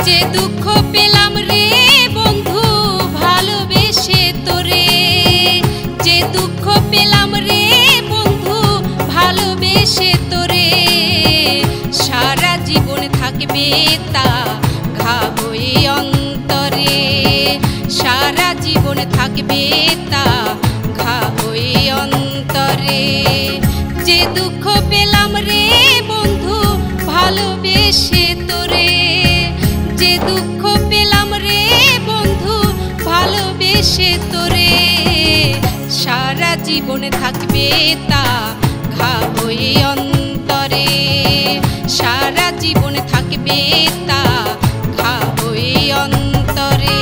যে দুঃখ পেলাম রে বন্ধু ভালোবেসে তোরে, যে দুঃখ পেলাম রে বন্ধু ভালোবেসে তোরে, সারা জীবন থাকবে তা ঘা হয়ে অন্তরে, সারা জীবন থাকবে তা ঘা হয়ে অন্তরে। যে দুঃখ পেলাম রে বন্ধু ভালোবেসে তোরে, যে দুঃখ পেলাম রে বন্ধু ভালোবেসে তোরে, সারা জীবন থাকবে তা ঘা হয়ে অন্তরে, সারা জীবন থাকবে তা ঘা হয়ে অন্তরে।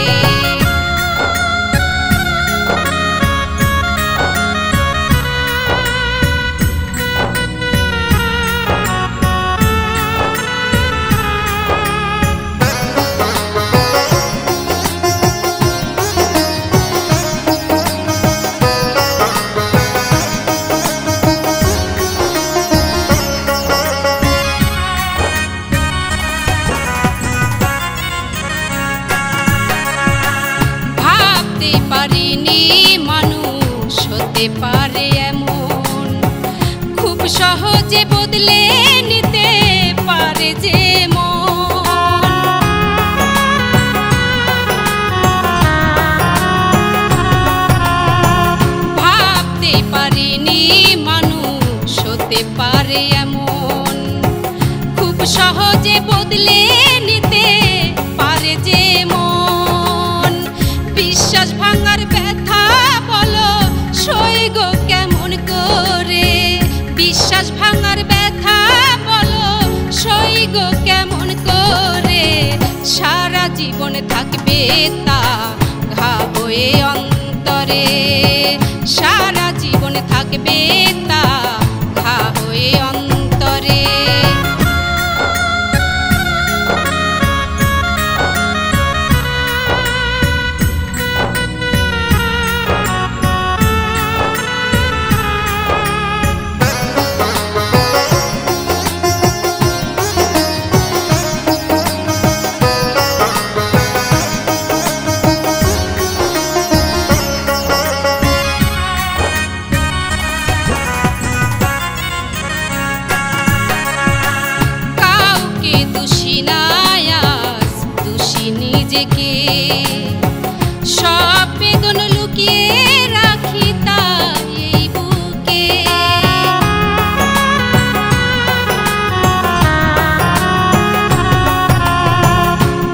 পারিনি মানুষ হতে পারে এমন, খুব সহজে বদলে নিতে পারে যে মন। ভাবতে পারিনি মানুষ হতে পারে এমন, খুব সহজে বদলে নিতে পারে যে মন। বিশ্বাস ভাঙার ব্যথা বলো সই গো কেমন করে, বিশ্বাস ভাঙার ব্যথা বলো সই গো কেমন করে, সারা জীবন থাকবে তা ঘা হয়ে অন্তরে, সারা জীবন থাকবে তা ঘা হয়ে অন্তরে। নিজেকে সব বেদন লুকিয়ে রাখি তাই এই বুকে,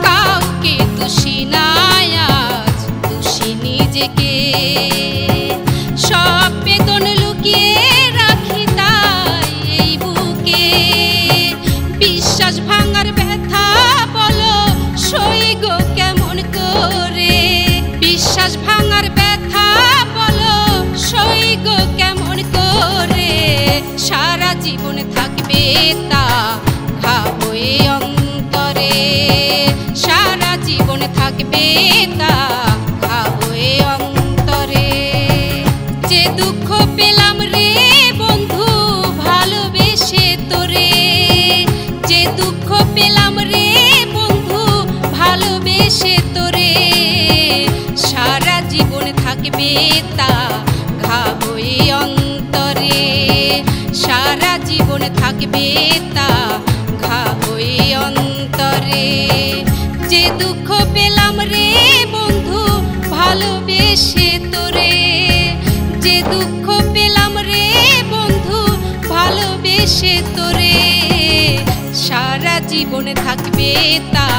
কাউকে দোষী না আজ দোষী নিজেকে, সব বেদন লুকিয়ে রাখি তাই এই বুকে। বিশ্বাস ভাঙার ব্যথা বলো সই গো কেমন করে, বিশ্বাস ভাঙার ব্যথা বলো সই গো কেমন করে, সারা জীবন থাকবে তা ঘা হয়ে অন্তরে, সারা জীবন থাকবে তা ঘা হয়ে অন্তরে। যে দুঃখ পেলাম রে বন্ধু ভালোবেসে তোরে, যে দুঃখ পেলাম রে বন্ধু ভালোবেসে তোরে, সারা জীবন থাকবে তা ঘা হয়ে অন্তরে, সারা জীবন থাকবে তা ঘা হয়ে অন্তরে। যে দুঃখ পেলাম রে বন্ধু ভালোবেসে তোরে, যে দুঃখ পেলাম রে বন্ধু ভালোবেসে তোরে, সারা জীবন থাকবে তা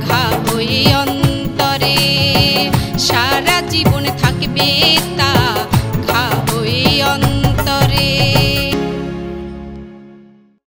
ঘা হয়ে অন্তরে, সারা জীবন থাকবে তা ঘা হয়ে অন্তরে।